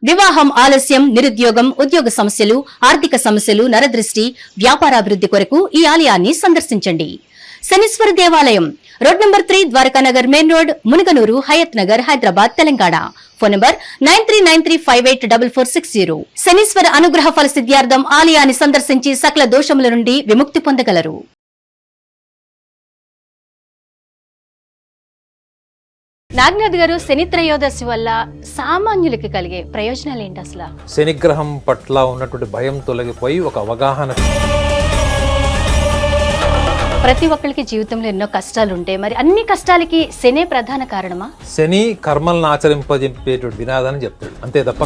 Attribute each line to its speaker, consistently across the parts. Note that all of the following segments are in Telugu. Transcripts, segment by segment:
Speaker 1: వివాహం ఆలస్యం, నిరుద్యోగం, ఉద్యోగ సమస్యలు, ఆర్థిక సమస్యలు, నరదృష్టి, వ్యాపారాభివృద్ధి కొరకు ఈ ఆలయాన్ని సందర్శించండి. శనీశ్వర దేవాలయం road number 3, Dwarakanagar main road, Munuganuru, Hayath Nagar, Hyderabad, Telangana. Phone number 9393584460. Shanishwara అనుగ్రహ ఫల సిద్ధ్యార్థం ఆలయాన్ని సందర్శించి సకల దోషముల నుండి విముక్తి పొందగలరు. నాగనాథ్ గారు, శని త్రయోదశి వల్ల సామాన్యులకి కలిగే ప్రయోజనాలు ఏంటి అసలు?
Speaker 2: శనిగ్రహం పట్ల ఉన్నటువంటి భయం తొలగిపోయి ఒక అవగాహన.
Speaker 1: ప్రతి ఒక్కరికి జీవితంలో ఎన్నో కష్టాలు ఉంటాయి, మరి అన్ని కష్టాలకి శనే ప్రధాన కారణమా?
Speaker 2: శని కర్మలను ఆచరింపజెప్పేటువంటి వినాదాన్ని చెప్తాడు, అంతే తప్ప.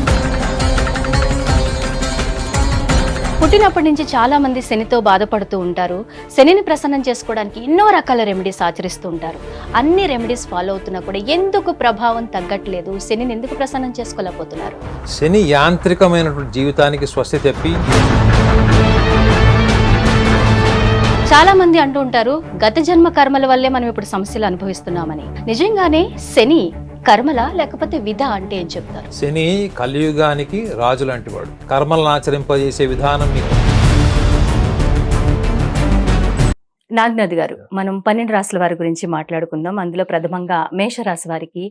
Speaker 1: పుట్టినప్పటి నుంచి చాలా మంది శనితో బాధపడుతూ ఉంటారు. శనిని ప్రసన్నం చేసుకోవడానికి ఎన్నో రకాల రెమెడీస్ ఆచరిస్తూ ఉంటారు. అన్ని రెమెడీస్ ఫాలో అవుతున్నా కూడా ఎందుకు ప్రభావం తగ్గట్లేదు? శనిని ఎందుకు ప్రసన్నం చేసుకోలేకపోతున్నారు?
Speaker 2: శని యాంత్రికమైనటువంటి జీవితానికి స్వస్తి చెప్పి
Speaker 1: చాలా మంది అంటూ ఉంటారు, గత జన్మ కర్మల వల్లే మనం ఇప్పుడు సమస్యలు అనుభవిస్తున్నామని. నిజంగానే శని కర్మల లేకపోతే విధ అంటే ఏం చెప్తారు?
Speaker 2: శని కలియుగానికి రాజు లాంటి వాడు. కర్మలను ఆచరింపజేసే విధానం మీకు.
Speaker 1: నాగనాథ్ గారు, మనం 12 రాశుల వారి గురించి మాట్లాడుకుందాం. అందులో ప్రథమంగా మేషరాశి వారికి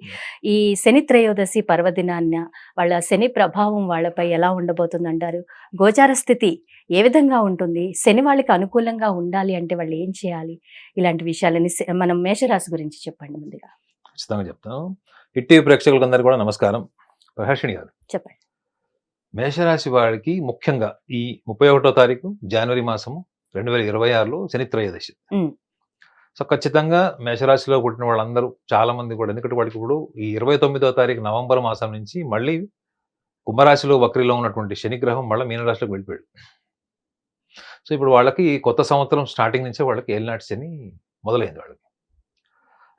Speaker 1: ఈ శని త్రయోదశి పర్వదినాన్న వాళ్ళ శని ప్రభావం వాళ్ళపై ఎలా ఉండబోతుంది అంటారు? గోచార స్థితి ఏ విధంగా ఉంటుంది? శని వాళ్ళకి అనుకూలంగా ఉండాలి అంటే వాళ్ళు ఏం చేయాలి? ఇలాంటి విషయాలని మనం మేషరాశి గురించి చెప్పండి ముందుగా.
Speaker 2: ఖచ్చితంగా చెప్తాను. హిట్ ప్రేక్షకులందరికీ కూడా నమస్కారం. ప్రహర్షిణి గారు,
Speaker 1: చెప్పండి.
Speaker 2: మేషరాశి వారికి ముఖ్యంగా ఈ 31వ తారీఖు జనవరి మాసము 2026లో శని త్రయోదశి. సో ఖచ్చితంగా మేషరాశిలో పుట్టిన వాళ్ళందరూ చాలా మంది కూడా, ఎందుకంటే వాడికి ఇప్పుడు ఈ 29వ తారీఖు నవంబర్ మాసం నుంచి మళ్ళీ కుంభరాశిలో వక్రిలో ఉన్నటువంటి శనిగ్రహం మళ్ళీ మీనరాశిలోకి వెళ్ళిపోయాడు. సో ఇప్పుడు వాళ్ళకి కొత్త సంవత్సరం స్టార్టింగ్ నుంచే వాళ్ళకి ఏలినాటి శని మొదలైంది వాళ్ళకి.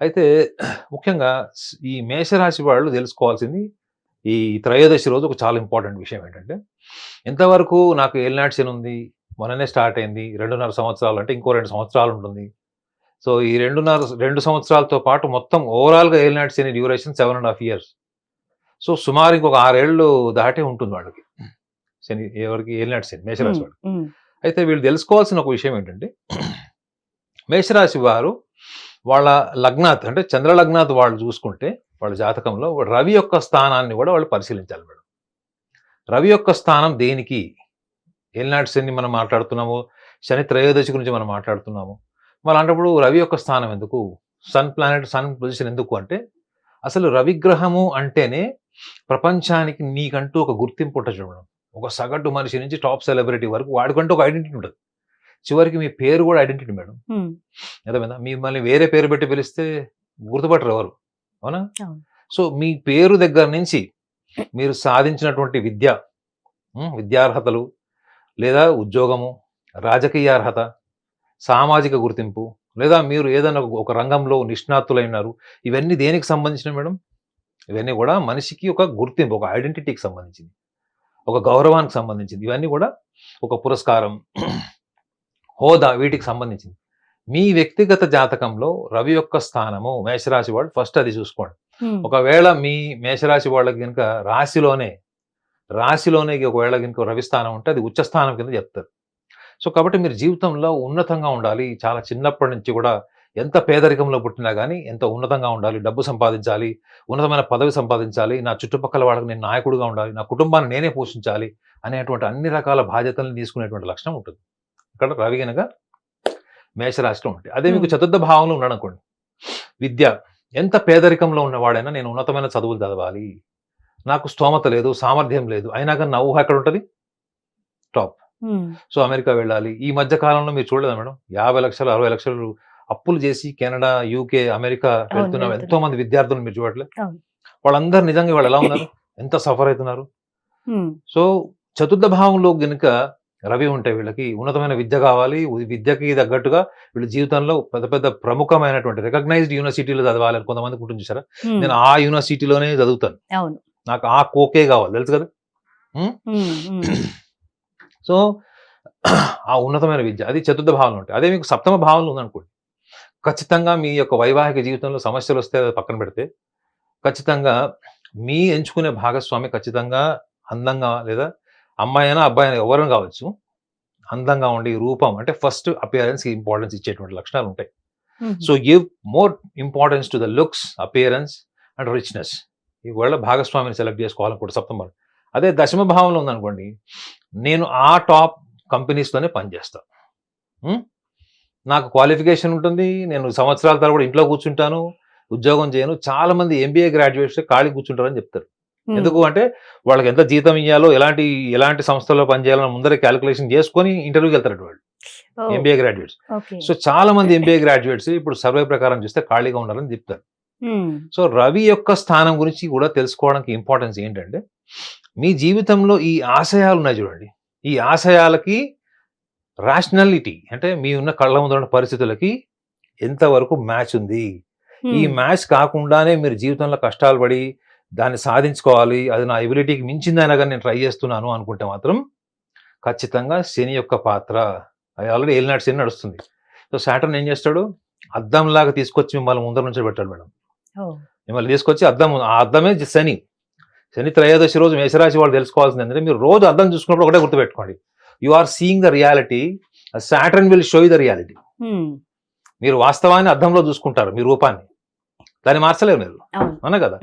Speaker 2: అయితే ముఖ్యంగా ఈ మేషరాశి వాళ్ళు తెలుసుకోవాల్సింది ఈ త్రయోదశి రోజు ఒక చాలా ఇంపార్టెంట్ విషయం ఏంటంటే, ఎంతవరకు నాకు ఏలినాటి శని ఉంది, మొన్ననే స్టార్ట్ అయింది, 2.5 సంవత్సరాలు అంటే ఇంకో 2 సంవత్సరాలు ఉంటుంది. సో ఈ 2 సంవత్సరాలతో పాటు మొత్తం ఓవరాల్గా ఏలినాటి శని డ్యూరేషన్ 7.5 years. సో సుమారు ఇంకొక 6 ఏళ్ళు దాటే ఉంటుంది వాళ్ళకి శని, ఎవరికి ఏలినాటి శని మేషరాశి వాళ్ళకి. అయితే వీళ్ళు తెలుసుకోవాల్సిన ఒక విషయం ఏంటంటే, మేషరాశి వారు వాళ్ళ లగ్నాత్ అంటే చంద్ర లగ్నాత్ వాళ్ళు చూసుకుంటే వాళ్ళ జాతకంలో రవి యొక్క స్థానాన్ని కూడా వాళ్ళు పరిశీలించాలి మేడం. రవి యొక్క స్థానం దేనికి? ఏలినాటి శని మనం మాట్లాడుతున్నాము, శని త్రయోదశి గురించి మనం మాట్లాడుతున్నాము. మరి అంటప్పుడు రవి యొక్క స్థానం ఎందుకు? సన్ ప్లానెట్, సన్ పొజిషన్ ఎందుకు అంటే, అసలు రవిగ్రహము అంటేనే ప్రపంచానికి నీకంటూ ఒక గుర్తింపు ఉంటుంది చూడడం. ఒక సగటు మనిషి నుంచి టాప్ సెలబ్రిటీ వరకు వాడికంటూ ఒక ఐడెంటిటీ ఉంటుంది. చివరికి మీ పేరు కూడా ఐడెంటిటీ మేడం. అర్థమైందా? మిమ్మల్ని వేరే పేరు పెట్టి పిలిస్తే గుర్తుపట్టరు ఎవరు, అవునా? సో మీ పేరు దగ్గర నుంచి మీరు సాధించినటువంటి విద్యార్హతలు, లేదా ఉద్యోగము, రాజకీయ అర్హత, సామాజిక గుర్తింపు, లేదా మీరు ఏదైనా ఒక రంగంలో నిష్ణాతులైనారు, ఇవన్నీ దేనికి సంబంధించిన మేడం? ఇవన్నీ కూడా మనిషికి ఒక గుర్తింపు, ఒక ఐడెంటిటీకి సంబంధించింది, ఒక గౌరవానికి సంబంధించింది. ఇవన్నీ కూడా ఒక పురస్కారం, హోదా, వీటికి సంబంధించింది. మీ వ్యక్తిగత జాతకంలో రవి యొక్క స్థానము మేషరాశి వాళ్ళు ఫస్ట్ అది చూసుకోండి. ఒకవేళ మీ మేషరాశి వాళ్ళకి కనుక రాశిలోనే ఒకవేళ కనుక రవి స్థానం ఉంటే అది ఉచ్చ స్థానం కింద చెప్తారు. సో కాబట్టి మీరు జీవితంలో ఉన్నతంగా ఉండాలి. చాలా చిన్నప్పటి నుంచి కూడా ఎంత పేదరికంలో పుట్టినా కానీ ఎంత ఉన్నతంగా ఉండాలి, డబ్బు సంపాదించాలి, ఉన్నతమైన పదవి సంపాదించాలి, నా చుట్టుపక్కల వాళ్ళకి నేను నాయకుడిగా ఉండాలి, నా కుటుంబాన్ని నేనే పోషించాలి అనేటువంటి అన్ని రకాల బాధ్యతలను తీసుకునేటువంటి లక్షణం ఉంటుంది ఇక్కడ రవి కనుక మేషరాశిలో ఉంటాయి. అదే మీకు చతుర్థ భావంలో ఉన్నాడు అనుకోండి, విద్య, ఎంత పేదరికంలో ఉన్నవాడైనా నేను ఉన్నతమైన చదువులు చదవాలి, నాకు స్తోమత లేదు, సామర్థ్యం లేదు, అయినా కానీ నా ఊహ ఎక్కడ ఉంటుంది? టాప్. సో అమెరికా వెళ్ళాలి. ఈ మధ్య కాలంలో మీరు చూడలేదా మేడం, 50 లక్షలు 60 లక్షలు అప్పులు చేసి కెనడా, యూకే, అమెరికా వెళ్తున్న ఎంతో మంది విద్యార్థులు మీరు చూడట్లేదు? వాళ్ళందరూ నిజంగా వాళ్ళు ఎలా ఉన్నారు, ఎంత సఫర్ అవుతున్నారు? సో చతుర్థ భావంలో గనుక రవి ఉంటే వీళ్ళకి ఉన్నతమైన విద్య కావాలి, విద్యకి తగ్గట్టుగా వీళ్ళ జీవితంలో పెద్ద పెద్ద ప్రముఖమైనటువంటి రికగ్నైజ్డ్ యూనివర్సిటీలో చదవాలి అని కొంతమంది కుటుంబం చూసారా, నేను ఆ యూనివర్సిటీలోనే చదువుతాను, నాకు ఆ కోకే కావాలి, తెలుసు కదా. సో ఆ ఉన్నతమైన విద్య అది చతుర్థ భావంలో ఉంటాయి. అదే మీకు సప్తమ భావంలో ఉందనుకోండి, ఖచ్చితంగా మీ యొక్క వైవాహిక జీవితంలో సమస్యలు వస్తే అది పక్కన పెడితే, ఖచ్చితంగా మీ ఎంచుకునే భాగస్వామి ఖచ్చితంగా అందంగా లేదా అమ్మాయి అయినా అబ్బాయి అయినా ఎవరైనా కావచ్చు, అందంగా ఉండి రూపం అంటే ఫస్ట్ అపియరెన్స్కి ఇంపార్టెన్స్ ఇచ్చేటువంటి లక్షణాలు ఉంటాయి. So give more importance to the looks, appearance and richness. ఈవేళ భాగస్వామిని సెలెక్ట్ చేసుకోవాలనుకుంటే సప్తమ, అదే దశమ భావంలో ఉందనుకోండి, నేను ఆ టాప్ కంపెనీస్తోనే పనిచేస్తాను, నాకు క్వాలిఫికేషన్ ఉంటుంది, నేను సంవత్సరాల తర్వాత కూడా ఇంట్లో కూర్చుంటాను, ఉద్యోగం చేయను. చాలా మంది ఎంబీఏ గ్రాడ్యుయేట్స్ ఖాళీ కూర్చుంటారని చెప్తారు. ఎందుకు అంటే వాళ్ళకి ఎంత జీతం ఇవ్వాలో, ఎలాంటి సంస్థల్లో పనిచేయాలో ముందరే క్యాలిక్యులేషన్ చేసుకొని ఇంటర్వ్యూకి వెళ్తారు వాళ్ళు, ఎంబీఏ గ్రాడ్యుయేట్స్. సో చాలా మంది ఎంబీఏ గ్రాడ్యుయేట్స్ ఇప్పుడు సర్వే ప్రకారం చూస్తే ఖాళీగా ఉండాలని చెప్తారు. సో రవి యొక్క స్థానం గురించి కూడా తెలుసుకోవడానికి ఇంపార్టెన్స్ ఏంటంటే, మీ జీవితంలో ఈ ఆశయాలు ఉన్నాయి చూడండి, ఈ ఆశయాలకి రాషనాలిటీ అంటే మీ ఉన్న కళ్ళ ముందు ఉన్న పరిస్థితులకి ఎంతవరకు మ్యాచ్ ఉంది. ఈ మ్యాచ్ కాకుండానే మీరు జీవితంలో కష్టాలు పడి దాన్ని సాధించుకోవాలి, అది నా ఎబిలిటీకి మించిందైనా కానీ నేను ట్రై చేస్తున్నాను అనుకుంటే మాత్రం ఖచ్చితంగా శని యొక్క పాత్ర. అది ఆల్రెడీ ఏలినాటి శని నడుస్తుంది. సో సాటర్న్ ఏం చేస్తాడు, అద్దంలాగా తీసుకొచ్చి మిమ్మల్ని ముందర నుంచి పెట్టాడు మేడం. మిమ్మల్ని తీసుకొచ్చి ఆ అద్దమే శని. శని త్రయోదశి రోజు మేషరాశి వాళ్ళు తెలుసుకోవాల్సింది ఏంటంటే, మీరు రోజు అద్దం చూసుకున్నప్పుడు ఒకటే గుర్తుపెట్టుకోండి, you are seeing the reality, Saturn will show you the reality. మీరు వాస్తవాన్ని అద్దంలో చూసుకుంటారు, మీ రూపాన్ని, దాన్ని మార్చలేరు మీరు, అవునా కదా.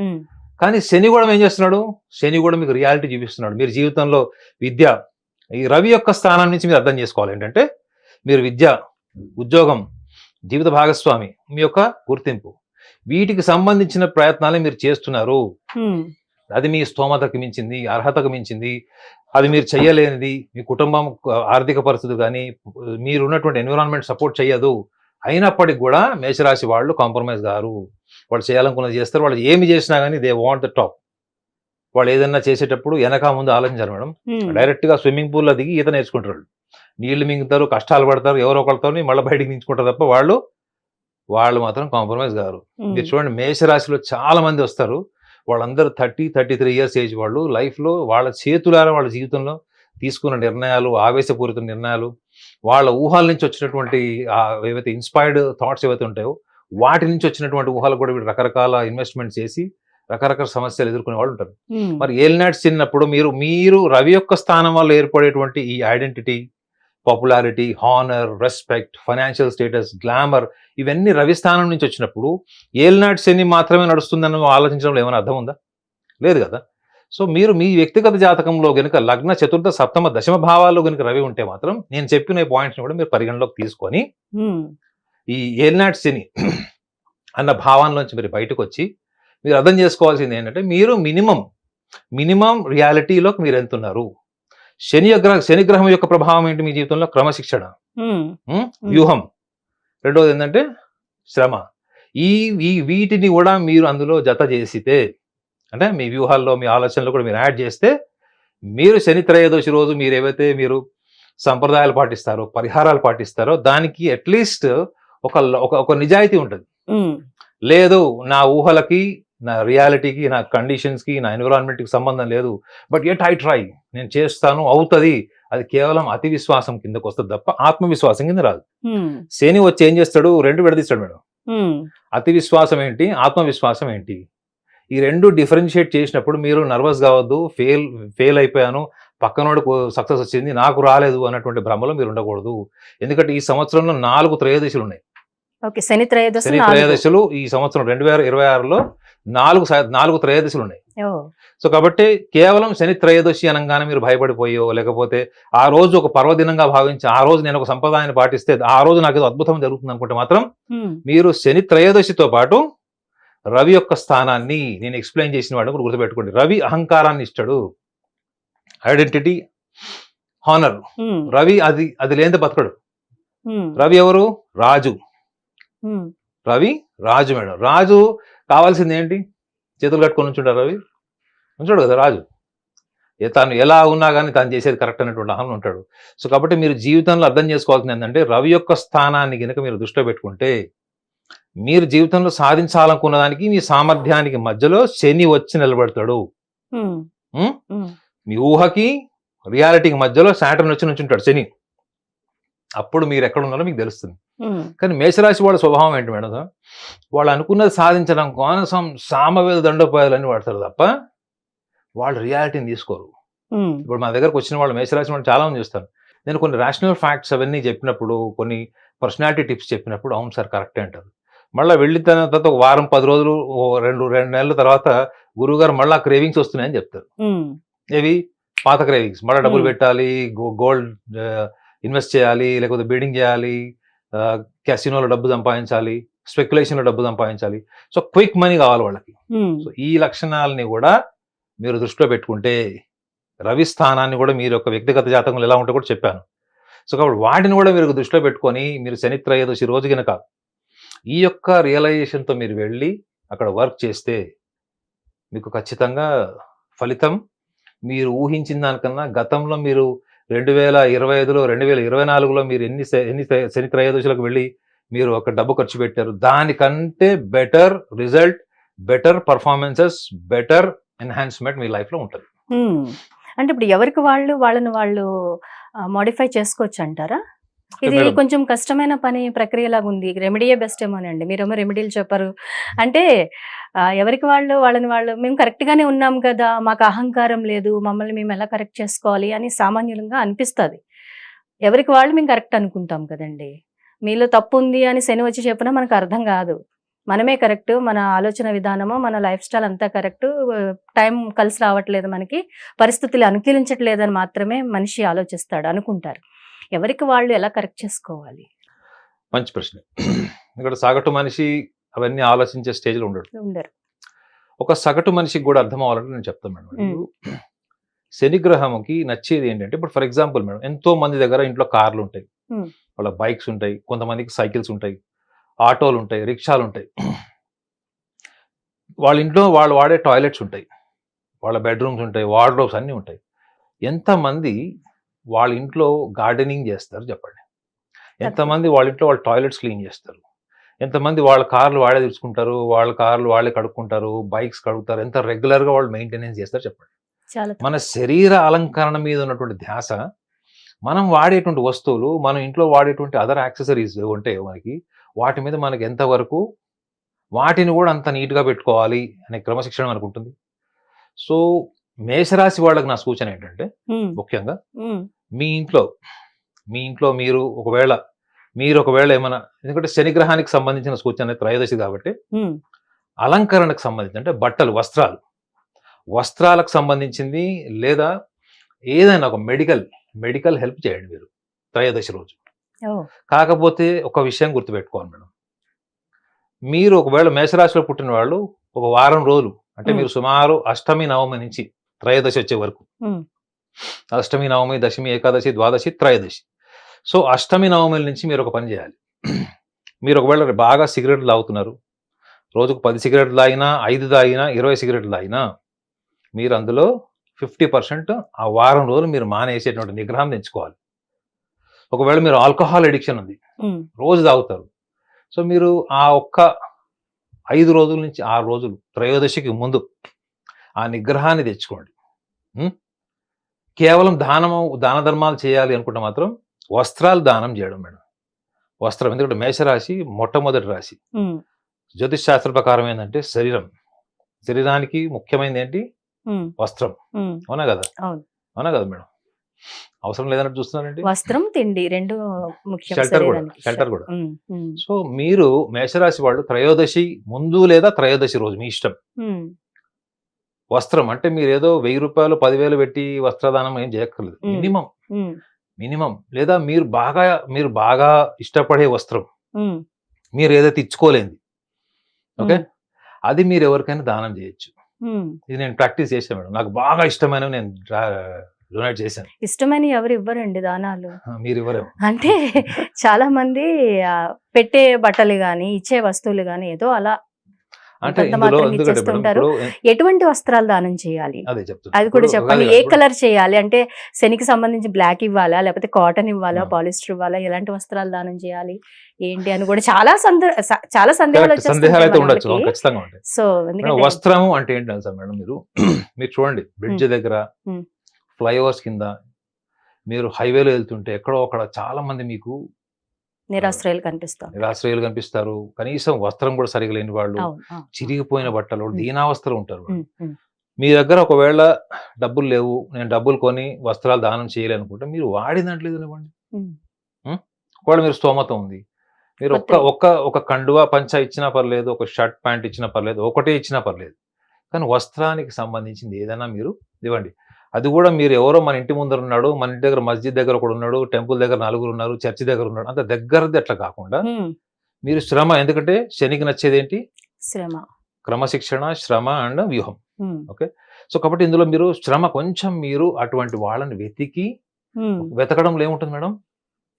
Speaker 2: కానీ శని కూడా ఏం చేస్తున్నాడు, శని కూడా మీకు రియాలిటీ చూపిస్తున్నాడు. మీరు జీవితంలో విద్య, ఈ రవి యొక్క స్థానం నుంచి మీరు అర్థం చేసుకోవాలి ఏంటంటే, మీరు విద్య, ఉద్యోగం, జీవిత భాగస్వామి, మీ యొక్క గుర్తింపు, వీటికి సంబంధించిన ప్రయత్నాలే మీరు చేస్తున్నారు. అది మీ స్తోమతకు మించింది, అర్హతకు మించింది, అది మీరు చేయలేనిది, మీ కుటుంబం ఆర్థిక పరిస్థితి కానీ మీరు ఉన్నటువంటి ఎన్విరాన్మెంట్ సపోర్ట్ చేయదు. అయినప్పటికీ కూడా మేషరాశి వాళ్ళు కాంప్రమైజ్ గారు, వాళ్ళు చేయాలనుకున్నది చేస్తారు. వాళ్ళు ఏమి చేసినా కానీ దే వాంట్ ద టాప్. వాళ్ళు ఏదైనా చేసేటప్పుడు వెనక ముందు ఆలోచించారు మేడం. డైరెక్ట్గా స్విమ్మింగ్ పూల్లో దిగి ఈత నేర్చుకుంటారు, నీళ్లు మింగుతారు, కష్టాలు పడతారు, ఎవరో ఒకరితో మళ్ళీ బయటికి నించుకుంటారు తప్ప వాళ్ళు మాత్రం కాంప్రమైజ్ గారు. మీరు చూడండి, మేషరాశిలో చాలా మంది వస్తారు, వాళ్ళందరూ 30-33 ఇయర్స్ ఏజ్ వాళ్ళు. లైఫ్లో వాళ్ళ చేతులారా వాళ్ళ జీవితంలో తీసుకున్న నిర్ణయాలు, ఆవేశపూరిత నిర్ణయాలు, వాళ్ళ ఊహల నుంచి వచ్చినటువంటి ఏవైతే ఇన్స్పైర్డ్ థాట్స్ ఏవైతే ఉంటాయో వాటి నుంచి వచ్చినటువంటి ఊహలు కూడా వీళ్ళు రకరకాల ఇన్వెస్ట్మెంట్ చేసి రకరకాల సమస్యలు ఎదుర్కొనే వాళ్ళు ఉంటారు. మరి ఏలినాటి చిన్నప్పుడు మీరు రవి యొక్క స్థానం వల్ల ఏర్పడేటువంటి ఈ identity, popularity, honour, respect, financial status, glamour, ఇవన్నీ రవి స్థానం నుంచి వచ్చినప్పుడు ఏలినాటి శని మాత్రమే నడుస్తుందని ఆలోచించడంలో ఏమైనా అర్థం ఉందా? లేదు కదా. సో మీరు మీ వ్యక్తిగత జాతకంలో గనుక లగ్న, చతుర్థ, సప్తమ, దశమ భావాల్లో గనుక రవి ఉంటే మాత్రం నేను చెప్పిన పాయింట్స్ కూడా మీరు పరిగణలోకి తీసుకొని ఈ ఏలినాటి శని అన్న భావంలోంచి మీరు బయటకు వచ్చి మీరు అర్థం చేసుకోవాల్సింది ఏంటంటే, మీరు మినిమం రియాలిటీలోకి మీరు వెళ్తున్నారు. శనిగ్రహం యొక్క ప్రభావం ఏంటి మీ జీవితంలో? క్రమశిక్షణ, వ్యూహం. రెండోది ఏంటంటే శ్రమ. వీటిని కూడా మీరు అందులో జత చేసితే, అంటే మీ వ్యూహాల్లో, మీ ఆలోచనలో కూడా మీరు యాడ్ చేస్తే, మీరు శని త్రయోదశి రోజు మీరు సంప్రదాయాలు పాటిస్తారో, పరిహారాలు పాటిస్తారో, దానికి అట్లీస్ట్ ఒక నిజాయితీ ఉంటుంది. లేదు, నా ఊహలకి, నా రియాలిటీకి, నా కండిషన్స్కి, నా ఎన్విరాన్మెంట్కి సంబంధం లేదు, బట్ ఎట్ ఐ ట్రై, నేను చేస్తాను, అవుతుంది, అది కేవలం అతి విశ్వాసం కిందకు వస్తుంది తప్ప ఆత్మవిశ్వాసం కింద రాదు. శని వచ్చి ఏం చేస్తాడు, రెండు విడదీస్తాడు మేడం. అతి విశ్వాసం ఏంటి, ఆత్మవిశ్వాసం ఏంటి, ఈ రెండు డిఫరెన్షియేట్ చేసినప్పుడు మీరు నర్వస్ కావద్దు. ఫెయిల్ అయిపోయాను, పక్కనోడికి సక్సెస్ వచ్చింది, నాకు రాలేదు అన్నటువంటి భ్రమలో మీరు ఉండకూడదు. ఎందుకంటే ఈ సంవత్సరంలో 4 త్రయోదశులు ఉన్నాయి. శని త్రయోదశులు ఈ సంవత్సరం 2026లో 4 త్రయోదశులు ఉన్నాయి. సో కాబట్టి కేవలం శని త్రయోదశి అనగానే మీరు భయపడిపోయో, లేకపోతే ఆ రోజు ఒక పర్వదినంగా భావించి ఆ రోజు నేను ఒక సంప్రదాయాన్ని పాటిస్తే ఆ రోజు నాకు ఏదో అద్భుతం జరుగుతుంది అనుకుంటే మాత్రం మీరు శని త్రయోదశితో పాటు రవి యొక్క స్థానాన్ని నేను ఎక్స్ప్లెయిన్ చేసిన వాడు కూడా గుర్తుపెట్టుకోండి. రవి అహంకారాన్ని ఇస్తాడు, ఐడెంటిటీ, హానర్. రవి అది లేనిదే బతకడు. రవి ఎవరు? రాజు. రవి రాజు మేడం. రాజు కావాల్సింది ఏంటి? చేతులు కట్టుకొని ఉంచుంటారు. రవి ఉంచాడు కదా రాజు. తాను ఎలా ఉన్నా కానీ తాను చేసేది కరెక్ట్ అనేటువంటి అహం ఉంటాడు. సో కాబట్టి మీరు జీవితంలో అర్థం చేసుకోవాల్సింది ఏంటంటే, రవి యొక్క స్థానాన్ని కనుక మీరు దృష్టిలో పెట్టుకుంటే, మీరు జీవితంలో సాధించాలనుకున్న దానికి, మీ సామర్థ్యానికి మధ్యలో శని వచ్చి నిలబెడతాడు. మీ ఊహకి, రియాలిటీకి మధ్యలో సాటర్న్ వచ్చి నుంచుంటాడు శని. అప్పుడు మీరు ఎక్కడ ఉన్నారో మీకు తెలుస్తుంది. కానీ మేషరాశి వాళ్ళ స్వభావం ఏంటి మేడం? వాళ్ళు అనుకున్నది సాధించడం కోసం సామవేద దండోపాయాలని వాడతారు తప్ప వాళ్ళు రియాలిటీని తీసుకోరు. ఇప్పుడు మా దగ్గరకు వచ్చిన వాళ్ళు మేషరాశి వాళ్ళు చాలా మంది చూస్తారు. నేను కొన్ని రేషనల్ ఫ్యాక్ట్స్ అవన్నీ చెప్పినప్పుడు, కొన్ని పర్సనాలిటీ టిప్స్ చెప్పినప్పుడు అవును సార్ కరెక్టే అంటారు. మళ్ళీ వెళ్ళిన తర్వాత ఒక వారం 10 రోజులు రెండు నెలల తర్వాత గురువుగారు మళ్ళీ క్రేవింగ్స్ వస్తున్నాయని చెప్తారు. ఏవి పాత క్రేవింగ్స్, మళ్ళీ డబ్బులు పెట్టాలి, గోల్డ్ ఇన్వెస్ట్ చేయాలి, లేకపోతే బిల్డింగ్ చేయాలి, క్యాసినోలో డబ్బు సంపాదించాలి, స్పెక్యులేషన్ లో డబ్బు సంపాదించాలి. సో క్విక్ మనీ కావాలి వాళ్ళకి. సో ఈ లక్షణాలని కూడా మీరు దృష్టిలో పెట్టుకుంటే, రవి స్థానాన్ని కూడా మీరు యొక్క వ్యక్తిగత జాతకంలో ఎలా ఉంటే కూడా చెప్పాను. సో కాబట్టి వాటిని కూడా మీరు దృష్టిలో పెట్టుకొని మీరు శని త్రయోదశి రోజు కనుక ఈ యొక్క రియలైజేషన్తో మీరు వెళ్ళి అక్కడ వర్క్ చేస్తే మీకు ఖచ్చితంగా ఫలితం మీరు ఊహించిన దానికన్నా గతంలో మీరు 2025లో 2024లో మీరు ఎన్ని శని త్రయోదశులకు వెళ్ళి మీరు ఒక డబ్బు ఖర్చు పెట్టారు, దానికంటే better result, better performances, better enhancement మీ లైఫ్ లో ఉంటుంది.
Speaker 1: అంటే ఇప్పుడు ఎవరికి వాళ్ళని వాళ్ళు మోడిఫై చేసుకోవచ్చు అంటారా? ఇది కొంచెం కష్టమైన పని ప్రక్రియలాగా ఉంది. రెమెడీయే బెస్ట్ ఏమోనండి. మీరేమో రెమెడీలు చెప్పారు. అంటే ఎవరికి వాళ్ళని వాళ్ళు మేము కరెక్ట్ గానే ఉన్నాం కదా, మాకు అహంకారం లేదు, మమ్మల్ని మేము ఎలా కరెక్ట్ చేసుకోవాలి అని సామాన్యులంగా అనిపిస్తుంది. ఎవరికి వాళ్ళు మేము కరెక్ట్ అనుకుంటాం కదండి. మీలో తప్పు ఉంది అని శని వచ్చి చెప్పినా మనకు అర్థం కాదు. మనమే కరెక్ట్, మన ఆలోచన విధానము, మన లైఫ్ స్టైల్ అంతా కరెక్ట్, టైం కలిసి రావట్లేదు, మనకి పరిస్థితులు అనుకూలించట్లేదని మాత్రమే మనిషి ఆలోచిస్తాడు, అనుకుంటారు. ఎవరికి వాళ్ళు ఎలా కరెక్ట్ చేసుకోవాలి?
Speaker 2: మంచి ప్రశ్న. ఇక్కడ సగటు మనిషి అవన్నీ ఆలోచించే స్టేజ్లో ఉండరు. ఒక సగటు మనిషికి కూడా అర్థం అవ్వాలంటే నేను చెప్తాను మేడం. శని గ్రహంకి నచ్చేది ఏంటంటే, ఇప్పుడు ఫర్ ఎగ్జాంపుల్ మేడం, ఎంతో మంది దగ్గర ఇంట్లో కార్లు ఉంటాయి, వాళ్ళ బైక్స్ ఉంటాయి, కొంతమందికి సైకిల్స్ ఉంటాయి, ఆటోలు ఉంటాయి, రిక్షాలు ఉంటాయి, వాళ్ళ ఇంట్లో వాళ్ళు వాడే టాయిలెట్స్ ఉంటాయి, వాళ్ళ బెడ్రూమ్స్ ఉంటాయి, వార్డ్రోబ్స్ అన్నీ ఉంటాయి. ఎంతమంది వాళ్ళ ఇంట్లో గార్డెనింగ్ చేస్తారు చెప్పండి? ఎంతమంది వాళ్ళ ఇంట్లో వాళ్ళ టాయిలెట్స్ క్లీన్ చేస్తారు? ఎంతమంది వాళ్ళ కార్లు వాళ్ళే తెచ్చుకుంటారు, వాళ్ళ కార్లు వాళ్ళే కడుక్కుంటారు, బైక్స్ కడుగుతారు? ఎంత రెగ్యులర్గా వాళ్ళు మెయింటెనెన్స్ చేస్తారు చెప్పండి? మన శరీర అలంకరణ మీద ఉన్నటువంటి ధ్యాస, మనం వాడేటువంటి వస్తువులు, మనం ఇంట్లో వాడేటువంటి అదర్ యాక్సెసరీస్ ఉంటాయి మనకి, వాటి మీద మనకి ఎంతవరకు వాటిని కూడా అంత నీట్గా పెట్టుకోవాలి అనే క్రమశిక్షణ మనకు ఉంటుంది. సో మేషరాశి వాళ్ళకి నా సూచన ఏంటంటే, ముఖ్యంగా మీ ఇంట్లో మీరు ఒకవేళ ఏమైనా, ఎందుకంటే శనిగ్రహానికి సంబంధించిన సూచన త్రయోదశి కాబట్టి, అలంకరణకు సంబంధించి అంటే బట్టలు, వస్త్రాలకు సంబంధించింది, లేదా ఏదైనా ఒక మెడికల్ హెల్ప్ చేయండి మీరు త్రయోదశి రోజు. కాకపోతే ఒక విషయం గుర్తుపెట్టుకోవాలి మేడం, మీరు ఒకవేళ మేషరాశిలో పుట్టిన వాళ్ళు ఒక వారం రోజులు, అంటే మీరు సుమారు అష్టమి నవమి నుంచి త్రయోదశి వచ్చే వరకు, అష్టమి నవమి దశమి ఏకాదశి ద్వాదశి త్రయోదశి, సో అష్టమి నవమి నుంచి మీరు ఒక పని చేయాలి. మీరు ఒకవేళ బాగా సిగరెట్లు తాగుతున్నారు, రోజుకు 10 సిగరెట్లు తాగినా, 5 తాగినా, 20 సిగరెట్లు తాగినా, మీరు అందులో 50% ఆ వారం రోజులు మీరు మానేసేటువంటి నిగ్రహం తెచ్చుకోవాలి. ఒకవేళ మీరు ఆల్కహాల్ అడిక్షన్ ఉంది, రోజు తాగుతారు, సో మీరు ఆ ఒక్క 5 రోజుల నుంచి 6 రోజులు త్రయోదశికి ముందు ఆ నిగ్రహాన్ని తెచ్చుకోండి. కేవలం దాన ధర్మాలు చేయాలి అనుకుంటే మాత్రం వస్త్రాలు దానం చేయడం మేడం. వస్త్రం, ఎందుకంటే మేషరాశి మొట్టమొదటి రాశి. జ్యోతిష్ శాస్త్ర ప్రకారం ఏంటంటే శరీరానికి ముఖ్యమైనది ఏంటి? వస్త్రం. అవునా కదా మేడం? అవసరం లేదన్నట్టు చూస్తున్నారండి.
Speaker 1: వస్త్రం, తిండి రెండు ముఖ్యం,
Speaker 2: షెల్టర్ కూడా. సో మీరు మేషరాశి వాళ్ళు త్రయోదశి ముందు లేదా త్రయోదశి రోజు మీ ఇష్టం. వస్త్రం అంటే మీరు ఏదో 1000 రూపాయలు 10,000 పెట్టి వస్త్రదానం ఏం చేయక్కర్లేదు. మినిమం లేదా మీరు బాగా ఇష్టపడే వస్త్రం, మీరు ఏదైతే ఇచ్చుకోలేంది, ఓకే, అది మీరు ఎవరికైనా దానం చేయొచ్చు. ఇది నేను ప్రాక్టీస్ చేశాను మేడం. నాకు బాగా ఇష్టమైనవి నేను డొనేట్ చేశాను.
Speaker 1: ఇష్టమైన ఎవరు ఇవ్వరండి దానాలు, మీరు
Speaker 2: ఇవ్వరేమో.
Speaker 1: అంటే చాలా మంది పెట్టే బట్టలు గాని, ఇచ్చే వస్తువులు గాని ఏదో అలా
Speaker 2: అంటే
Speaker 1: ఎటువంటి వస్త్రాలు దానం చేయాలి అది కూడా
Speaker 2: ఇప్పుడు
Speaker 1: చెప్పండి. ఏ కలర్ చేయాలి? అంటే శనికి సంబంధించి బ్లాక్ ఇవ్వాలా, లేకపోతే కాటన్ ఇవ్వాలా, పాలిస్టర్ ఇవ్వాలా, ఎలాంటి వస్త్రాలు దానం చేయాలి ఏంటి అని కూడా చాలా సందేహాలు వచ్చేస్తాయి. సో
Speaker 2: వస్త్రము అంటే ఏంటి తెలుసా మేడం? మీరు చూడండి, బ్రిడ్జ్ దగ్గర, ఫ్లైఓవర్స్ కింద, మీరు హైవేలో వెళ్తుంటే ఎక్కడో అక్కడ చాలా మంది మీకు
Speaker 1: నిరాశ్రయాలు
Speaker 2: కనిపిస్తారు. కనీసం వస్త్రం కూడా సరిగా లేని వాళ్ళు, చిరిగిపోయిన బట్టలు, దీనావస్థలు ఉంటారు. మీ దగ్గర ఒకవేళ డబ్బులు లేవు, నేను డబ్బులు కొని వస్త్రాలు దానం చేయాలనుకుంటే మీరు వాడిన దాంట్లో ఏదైనా ఇవ్వండి. ఒకవేళ మీరు స్తోమత ఉంది, మీరు ఒక కండువా పంచ ఇచ్చినా పర్లేదు, ఒక షర్ట్ ప్యాంట్ ఇచ్చినా పర్లేదు, ఒకటే ఇచ్చినా పర్లేదు, కానీ వస్త్రానికి సంబంధించింది ఏదైనా మీరు ఇవ్వండి. అది కూడా మీరు ఎవరో మన ఇంటి ముందర ఉన్నాడు, మన ఇంటి దగ్గర మస్జిద్ దగ్గర ఒకడు ఉన్నాడు, టెంపుల్ దగ్గర 4 ఉన్నారు, చర్చి దగ్గర ఉన్నాడు, అంత దగ్గరది అట్లా కాకుండా మీరు శ్రమ, ఎందుకంటే శనికి నచ్చేది ఏంటి?
Speaker 1: శ్రమ,
Speaker 2: క్రమశిక్షణ, శ్రమ అండ్ వ్యూహం. ఓకే, సో కాబట్టి ఇందులో మీరు శ్రమ కొంచెం మీరు అటువంటి వాళ్ళని వెతకడంలో ఏముంటుంది మేడం?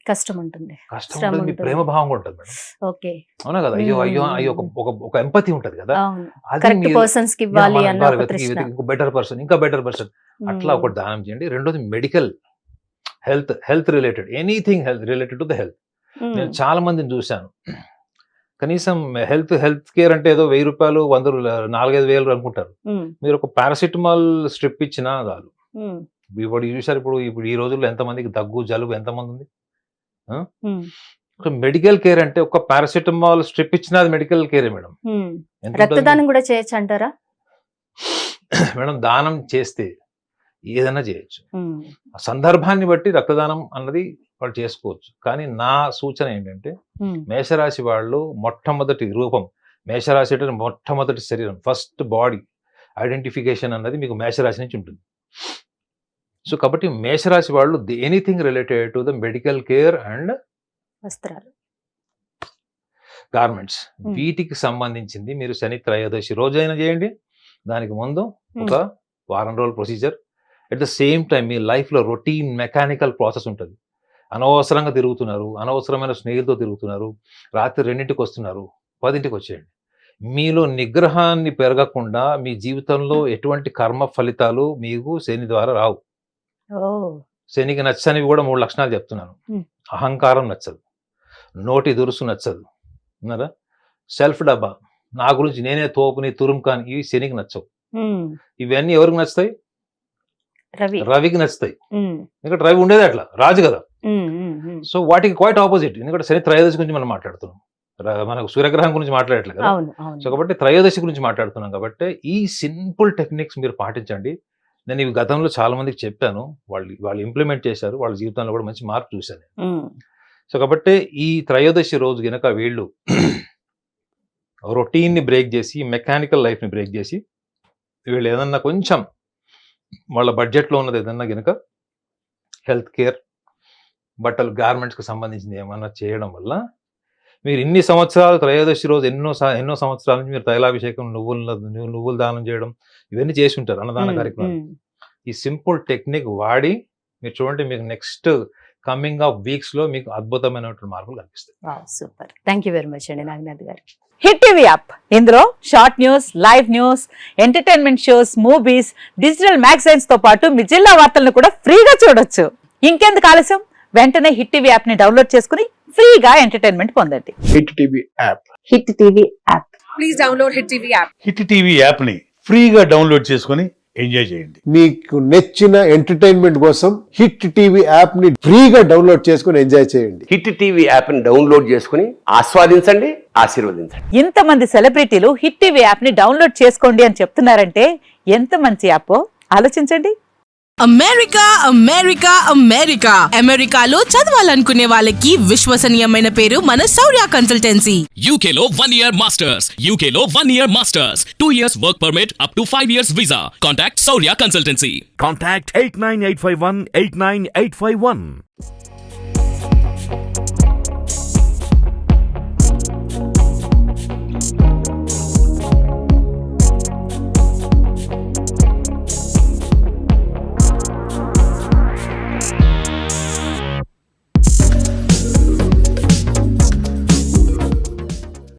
Speaker 1: కష్టం ఉంటుంది,
Speaker 2: కష్టం ఉంటుంది, మీ ప్రేమ భావం కూడా ఉంటుంది మేడం.
Speaker 1: ఓకే,
Speaker 2: అవునా కదా? అయ్యో అయ్యో అయ్యో, ఒక ఎంపతి ఉంటది కదా, బెటర్ పర్సన్, ఇంకా బెటర్ పర్సన్, అట్లా ఒకటి దానం చేయండి. రెండోది medical health related, anything health related to the health. నేను చాలా మందిని చూశాను, కనీసం హెల్త్ కేర్ అంటే ఏదో 1000 రూపాయలు 100 4-5 వేలు అనుకుంటారు. మీరు ఒక పారాసిటమాల్ స్ట్రిప్ ఇచ్చినా చాలు. ఇప్పుడు చూసారు, ఇప్పుడు ఈ రోజుల్లో ఎంతమందికి దగ్గు జలుబు ఎంతమంది ఉంది? మెడికల్ కేర్ అంటే ఒక పారాసిటమాల్ స్ట్రిప్ ఇచ్చినా అది మెడికల్ కేరే మేడం.
Speaker 1: రక్తదానం కూడా చేయొచ్చు అంటారా
Speaker 2: మేడం? దానం చేస్తే ఏదైనా చేయొచ్చు, సందర్భాన్ని బట్టి రక్తదానం అన్నది వాళ్ళు చేసుకోవచ్చు. కానీ నా సూచన ఏంటంటే, మేషరాశి వాళ్ళు మొట్టమొదటి రూపం, మేషరాశి అంటే మొట్టమొదటి శరీరం, ఫస్ట్ బాడీ ఐడెంటిఫికేషన్ అన్నది మీకు మేషరాశి నుంచి ఉంటుంది. సో కాబట్టి మేషరాశి వాళ్ళు anything related to the medical care and
Speaker 1: వస్త్రాలు,
Speaker 2: గార్మెంట్స్, వీటికి సంబంధించింది మీరు శని త్రయోదశి రోజైనా చేయండి. దానికి ముందు ఒక వారం రోజుల procedure. At the same time మీ లైఫ్లో రొటీన్ మెకానికల్ ప్రాసెస్ ఉంటుంది. అనవసరంగా తిరుగుతున్నారు, అనవసరమైన స్నేహితులతో తిరుగుతున్నారు, రాత్రి 2ంటికి వస్తున్నారు, 10ంటికి వచ్చేయండి. మీలో నిగ్రహాన్ని పెరగకుండా మీ జీవితంలో ఎటువంటి కర్మ ఫలితాలు మీకు శని ద్వారా రావు. శనికి నచ్చనివి కూడా 3 లక్షణాలు చెప్తున్నాను. అహంకారం నచ్చదు, నోటి దురుసు నచ్చదు, ఉన్నారా? సెల్ఫ్ డబ్బా, నా గురించి నేనే తోపుని తురుంకాని, ఇవి శనికి నచ్చవు. ఇవన్నీ ఎవరికి నచ్చుతాయి? రవికి నచ్చుతాయి. ఎందుకంటే రవి ఉండేది అట్లా, రాజు కదా. సో వాటికి క్వైట్ ఆపోజిట్. ఎందుకంటే శని త్రయోదశి గురించి మనం మాట్లాడుతున్నాం, మనకు సూర్యగ్రహం గురించి మాట్లాడట్లేదు కదా. సో కాబట్టి త్రయోదశి గురించి మాట్లాడుతున్నాం కాబట్టి ఈ సింపుల్ టెక్నిక్స్ మీరు పాటించండి. నేను ఇవి గతంలో చాలా మందికి చెప్పాను, వాళ్ళు ఇంప్లిమెంట్ చేశారు, వాళ్ళ జీవితంలో కూడా మంచి మార్పు చూశాను. సో కాబట్టి ఈ త్రయోదశి రోజు గనక వీళ్ళు రొటీన్ని బ్రేక్ చేసి, మెకానికల్ లైఫ్ని బ్రేక్ చేసి, వీళ్ళు ఏదన్నా కొంచెం వాళ్ళ బడ్జెట్లో ఉన్నది ఏదన్నా గనక హెల్త్ కేర్, బట్టలు, గార్మెంట్స్కి సంబంధించింది ఏమన్నా చేయడం వల్ల మీరు ఇన్ని సంవత్సరాలు త్రయోదశి రోజు ఎన్నో సంవత్సరాల నుంచి మీరు తైలాభిషేకం, నువ్వులు దానం చేయడం ఇవన్నీ చేసి ఉంటారు, అన్నదాన కార్యక్రమం. ఈ సింపుల్ టెక్నిక్ వాడి మీరు చూడండి, మీకు నెక్స్ట్ కమింగ్ ఆఫ్ వీక్స్ లో మీకు అద్భుతమైనటువంటి మార్పులు కనిపిస్తాయి.
Speaker 1: Super, thank you very much అండి నాగనాథ్ గారు.
Speaker 3: హిట్ టీవీ యాప్, ఇందులో short news, live news, entertainment shows, movies, digital magazines తో పాటు మీ జిల్లా వార్తలను కూడా ఫ్రీగా చూడొచ్చు. ఇంకెందుకు ఆలస్యం, వెంటనే హిట్ టీవీ యాప్ ని డౌన్లోడ్ చేసుకుని ఫ్రీగా ఎంటర్టైన్మెంట్ పొందండి.
Speaker 4: Hit TV app,
Speaker 3: hit TV app,
Speaker 5: please download hit TV app.
Speaker 4: Hit TV app ని ఫ్రీగా డౌన్లోడ్ చేసుకుని ఎంజాయ్ చేయండి.
Speaker 6: మీకు నచ్చిన ఎంటర్టైన్మెంట్ కోసం హిట్ టీవీ యాప్ ని ఫ్రీగా డౌన్లోడ్ చేసుకుని ఎంజాయ్ చేయండి.
Speaker 7: హిట్ టీవీ యాప్ ని డౌన్లోడ్ చేసుకుని ఆస్వాదించండి, ఆశీర్వదించండి.
Speaker 3: ఇంతమంది సెలబ్రిటీలు హిట్ టీవీ యాప్ ని డౌన్లోడ్ చేసుకోండి అని చెప్తున్నారంటే ఎంత మంచి యాప్ ఆలోచించండి.
Speaker 5: అమెరికా అమెరికా అమెరికా అమెరికాలో చదవాలనుకునే వాళ్ళకి విశ్వసనీయమైన పేరు మన శౌర్య కన్సల్టెన్సీ.
Speaker 8: UK లో 1 year masters, UK లో 1 year masters, 2 years work permit up to 5 years visa. Contact Saurya Consultancy.
Speaker 9: Contact 89851 89851.